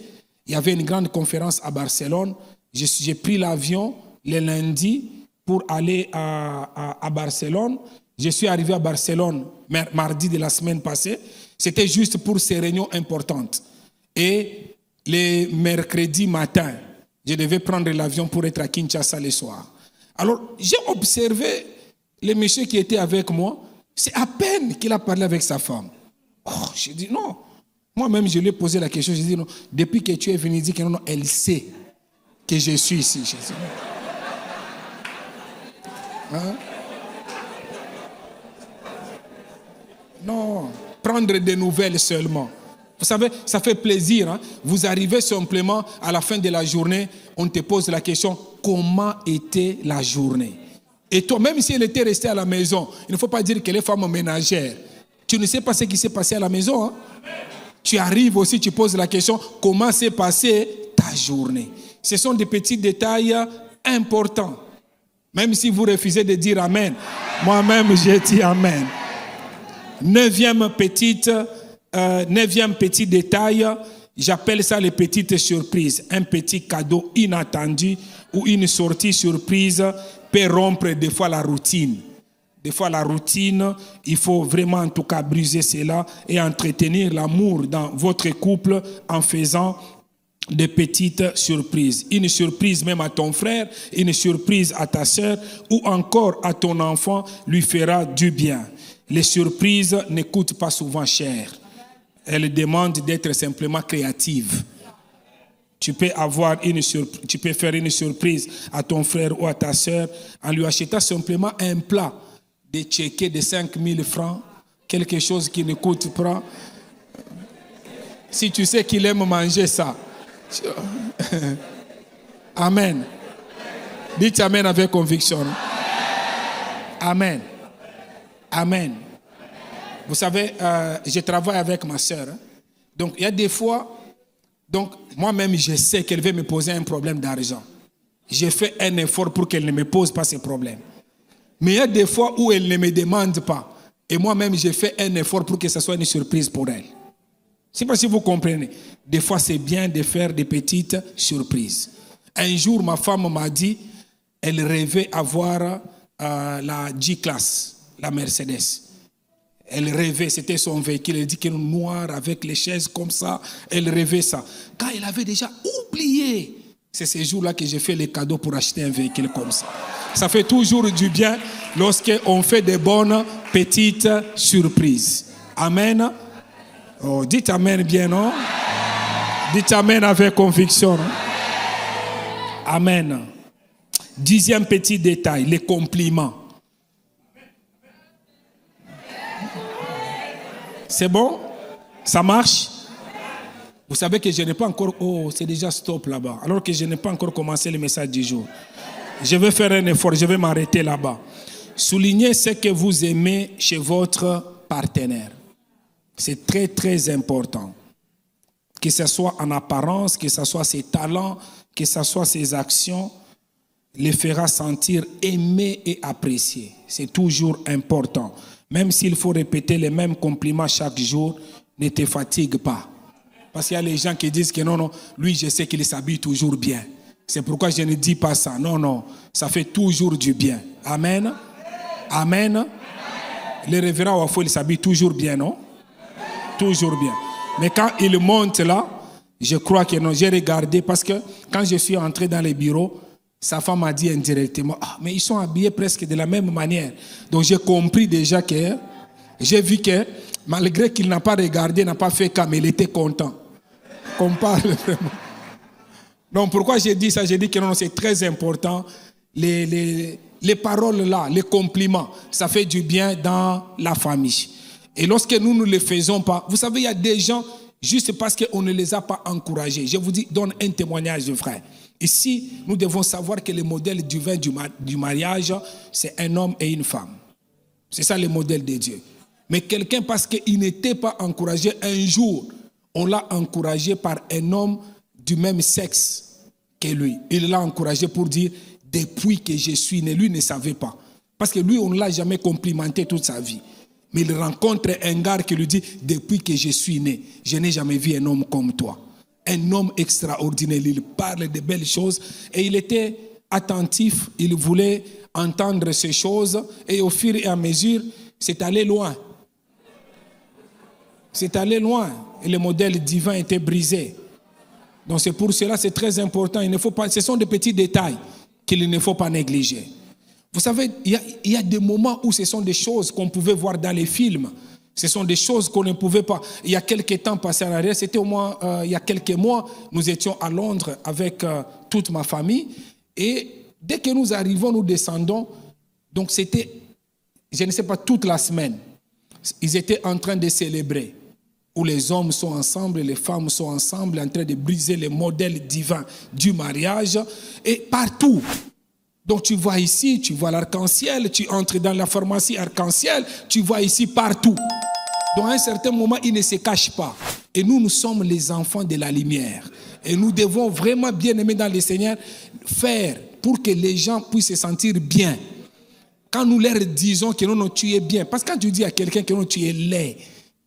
il y avait une grande conférence à Barcelone. J'ai pris l'avion le lundi pour aller à Barcelone. Je suis arrivé à Barcelone mardi de la semaine passée. C'était juste pour ces réunions importantes. Et le mercredi matin, je devais prendre l'avion pour être à Kinshasa le soir. Alors, j'ai observé le monsieur qui était avec moi. C'est à peine qu'il a parlé avec sa femme. Oh, j'ai dit non. Moi-même, je lui ai posé la question. J'ai dit non. Depuis que tu es venu, il dit que non, elle sait que je suis ici. J'ai dit, hein? Non, prendre des nouvelles seulement. Vous savez, ça fait plaisir. Hein? Vous arrivez simplement à la fin de la journée, on te pose la question, comment était la journée? Et toi, même si elle était restée à la maison, il ne faut pas dire qu'elle est femme ménagère. Tu ne sais pas ce qui s'est passé à la maison. Hein? Tu arrives aussi, tu poses la question, comment s'est passée ta journée? Ce sont des petits détails importants. Même si vous refusez de dire Amen, moi-même j'ai dit Amen. Neuvième petit détail, j'appelle ça les petites surprises. Un petit cadeau inattendu ou une sortie surprise peut rompre des fois la routine. Des fois la routine, il faut vraiment en tout cas briser cela et entretenir l'amour dans votre couple en faisant des petites surprises. Une surprise même à ton frère, une surprise à ta sœur ou encore à ton enfant lui fera du bien. Les surprises ne coûtent pas souvent cher. Elles demandent d'être simplement créatives. Tu peux faire une surprise à ton frère ou à ta sœur en lui achetant simplement un plat de tchéké de 5 000 francs, quelque chose qui ne coûte pas. Si tu sais qu'il aime manger ça. Amen. Dites Amen avec conviction. Amen. Amen. Vous savez, je travaille avec ma sœur. Hein? Donc, il y a des fois, moi-même, je sais qu'elle veut me poser un problème d'argent. J'ai fait un effort pour qu'elle ne me pose pas ce problème. Mais il y a des fois où elle ne me demande pas. Et moi-même, j'ai fait un effort pour que ce soit une surprise pour elle. Je ne sais pas si vous comprenez. Des fois, c'est bien de faire des petites surprises. Un jour, ma femme m'a dit, elle rêvait avoir la G-Class, la Mercedes. Elle rêvait, c'était son véhicule, elle dit qu'elle est noire avec les chaises comme ça. Elle rêvait ça. Quand elle avait déjà oublié, c'est ces jours-là que j'ai fait les cadeaux pour acheter un véhicule comme ça. Ça fait toujours du bien lorsqu'on fait des bonnes petites surprises. Amen. Oh, dites Amen bien, non? Dites Amen avec conviction. Non? Amen. 10e petit détail, les compliments. C'est bon? Ça marche? Vous savez que je n'ai pas encore... Oh, c'est déjà stop là-bas. Alors que je n'ai pas encore commencé le message du jour. Je vais faire un effort, je vais m'arrêter là-bas. Soulignez ce que vous aimez chez votre partenaire. C'est très, très important. Que ce soit en apparence, que ce soit ses talents, que ce soit ses actions, les fera sentir aimés et appréciés. C'est toujours important. Même s'il faut répéter les mêmes compliments chaque jour, ne te fatigue pas. Parce qu'il y a les gens qui disent que non, lui, je sais qu'il s'habille toujours bien. C'est pourquoi je ne dis pas ça. Non, ça fait toujours du bien. Amen. Amen. Le révérend Wafo, il s'habille toujours bien, non? Toujours bien. Mais quand il monte là, je crois que non. J'ai regardé parce que quand je suis entré dans les bureaux, sa femme m'a dit indirectement, mais ils sont habillés presque de la même manière. Donc j'ai compris déjà que, j'ai vu que malgré qu'il n'a pas regardé, n'a pas fait comme, il était content. Qu'on parle vraiment. Donc pourquoi j'ai dit ça? J'ai dit que non, c'est très important. Les paroles là, les compliments, ça fait du bien dans la famille. Et lorsque nous ne les faisons pas, vous savez, il y a des gens, juste parce qu'on ne les a pas encouragés. Je vous dis, donne un témoignage, frère. Ici, nous devons savoir que le modèle divin du mariage, c'est un homme et une femme. C'est ça le modèle de Dieu. Mais quelqu'un, parce qu'il n'était pas encouragé, un jour, on l'a encouragé par un homme du même sexe que lui. Il l'a encouragé pour dire, depuis que je suis né, lui ne savait pas. Parce que lui, on ne l'a jamais complimenté toute sa vie. Mais il rencontre un gars qui lui dit, depuis que je suis né, je n'ai jamais vu un homme comme toi. Un homme extraordinaire, il parle de belles choses et il était attentif, il voulait entendre ces choses et au fur et à mesure, c'est allé loin. C'est allé loin et le modèle divin était brisé. Donc c'est pour cela, c'est très important. Il ne faut pas, ce sont des petits détails qu'il ne faut pas négliger. Vous savez, il y a des moments où ce sont des choses qu'on pouvait voir dans les films. Ce sont des choses qu'on ne pouvait pas. Il y a quelques temps passé en arrière, c'était au moins il y a quelques mois, nous étions à Londres avec toute ma famille. Et dès que nous arrivons, nous descendons. Donc c'était, je ne sais pas, toute la semaine. Ils étaient en train de célébrer. Où les hommes sont ensemble, les femmes sont ensemble, en train de briser les modèles divins du mariage. Et partout. Donc tu vois ici, tu vois l'arc-en-ciel, tu entres dans la pharmacie arc-en-ciel, tu vois ici partout. Donc à un certain moment, il ne se cache pas. Et nous sommes les enfants de la lumière. Et nous devons vraiment, bien aimer dans le Seigneur, faire pour que les gens puissent se sentir bien. Quand nous leur disons que non, tu es bien. Parce que quand tu dis à quelqu'un que non, tu es laid,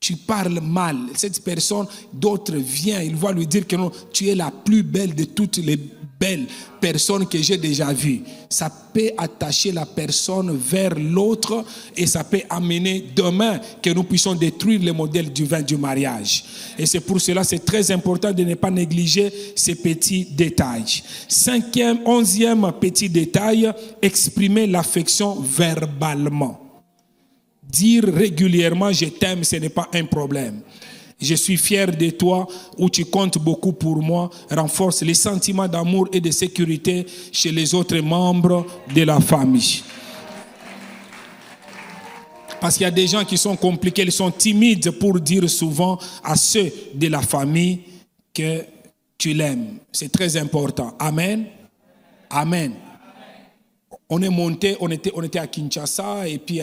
tu parles mal, cette personne, d'autres viennent, il va lui dire que non, tu es la plus belle de toutes les belles personnes que j'ai déjà vues. Ça peut attacher la personne vers l'autre et ça peut amener demain que nous puissions détruire le modèle divin du mariage. Et c'est pour cela c'est très important de ne pas négliger ces petits détails. 11e petit détail, exprimer l'affection verbalement. Dire régulièrement « je t'aime », ce n'est pas un problème. Je suis fier de toi ou tu comptes beaucoup pour moi, renforce les sentiments d'amour et de sécurité chez les autres membres de la famille. Parce qu'il y a des gens qui sont compliqués, ils sont timides pour dire souvent à ceux de la famille que tu l'aimes. C'est très important. Amen. Amen. On est monté, on était à Kinshasa et puis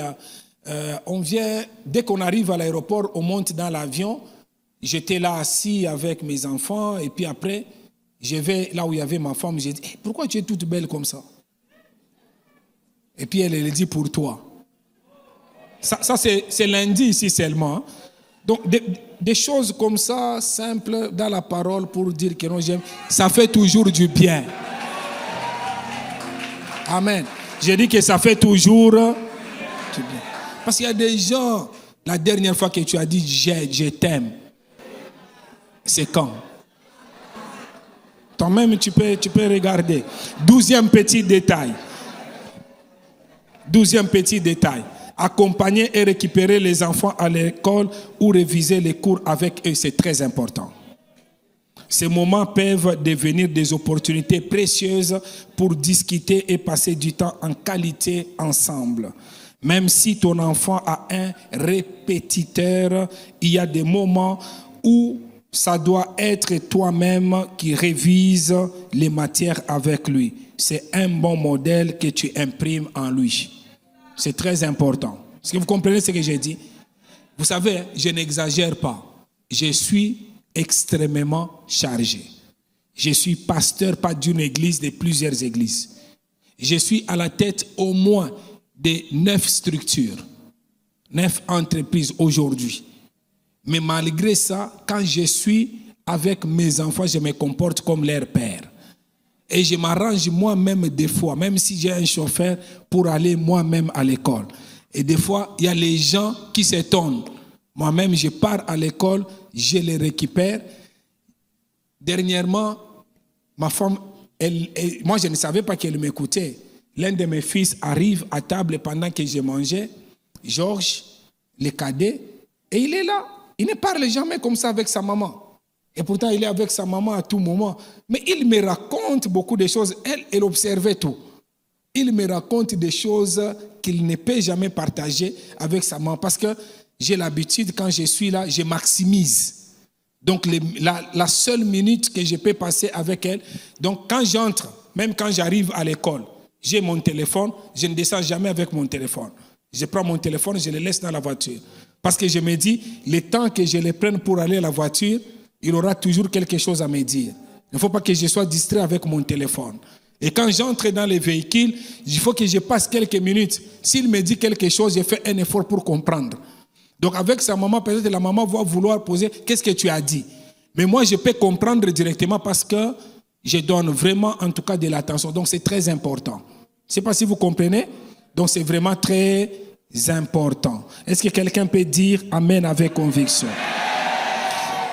on vient, dès qu'on arrive à l'aéroport, on monte dans l'avion. J'étais là assis avec mes enfants et puis après, je vais là où il y avait ma femme. J'ai dit, hey, pourquoi tu es toute belle comme ça? Et puis elle dit, pour toi. Ça c'est lundi ici seulement. Hein. Donc des choses comme ça, simples dans la parole pour dire que non, j'aime, ça fait toujours du bien. Amen. J'ai dit que ça fait toujours du bien. Parce qu'il y a des gens, la dernière fois que tu as dit je t'aime, c'est quand? Toi-même, tu peux regarder. 12e petit détail. 12e petit détail. Accompagner et récupérer les enfants à l'école ou réviser les cours avec eux, c'est très important. Ces moments peuvent devenir des opportunités précieuses pour discuter et passer du temps en qualité ensemble. Même si ton enfant a un répétiteur, il y a des moments où ça doit être toi-même qui révise les matières avec lui. C'est un bon modèle que tu imprimes en lui. C'est très important. Est-ce que vous comprenez ce que j'ai dit? Vous savez, je n'exagère pas. Je suis extrêmement chargé. Je suis pasteur, pas d'une église, de plusieurs églises. Je suis à la tête au moins de 9 structures, 9 entreprises aujourd'hui. Mais malgré ça, quand je suis avec mes enfants, je me comporte comme leur père. Et je m'arrange moi-même des fois, même si j'ai un chauffeur, pour aller moi-même à l'école. Et des fois, il y a les gens qui s'étonnent. Moi-même, je pars à l'école, je les récupère. Dernièrement, ma femme, moi je ne savais pas qu'elle m'écoutait. L'un de mes fils arrive à table pendant que je mangeais, Georges, le cadet, et il est là. Il ne parle jamais comme ça avec sa maman. Et pourtant, il est avec sa maman à tout moment. Mais il me raconte beaucoup de choses. Elle observait tout. Il me raconte des choses qu'il ne peut jamais partager avec sa maman. Parce que j'ai l'habitude, quand je suis là, je maximise. Donc, la seule minute que je peux passer avec elle. Donc, quand j'entre, même quand j'arrive à l'école, j'ai mon téléphone, je ne descends jamais avec mon téléphone. Je prends mon téléphone, je le laisse dans la voiture. Parce que je me dis, le temps que je le prenne pour aller à la voiture, il aura toujours quelque chose à me dire. Il ne faut pas que je sois distrait avec mon téléphone. Et quand j'entre dans les véhicules, il faut que je passe quelques minutes. S'il me dit quelque chose, je fais un effort pour comprendre. Donc avec sa maman, peut-être la maman va vouloir poser, qu'est-ce que tu as dit? Mais moi, je peux comprendre directement parce que je donne vraiment, en tout cas, de l'attention. Donc c'est très important. Je ne sais pas si vous comprenez. Donc c'est vraiment très important. Est-ce que quelqu'un peut dire Amen avec conviction?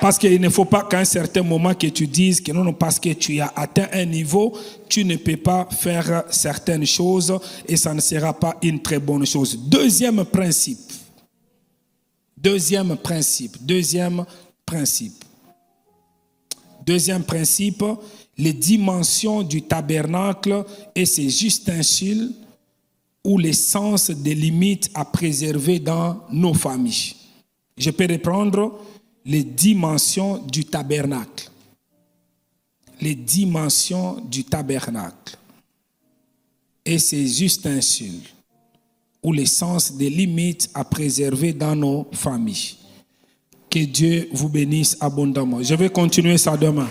Parce qu'il ne faut pas qu'à un certain moment que tu dises que non, parce que tu as atteint un niveau, tu ne peux pas faire certaines choses et ça ne sera pas une très bonne chose. Deuxième principe. Deuxième principe, les dimensions du tabernacle et ses ustensiles ou les sens des limites à préserver dans nos familles. Je peux reprendre les dimensions du tabernacle. Les dimensions du tabernacle et ses ustensiles ou les sens des limites à préserver dans nos familles. Que Dieu vous bénisse abondamment. Je vais continuer ça demain.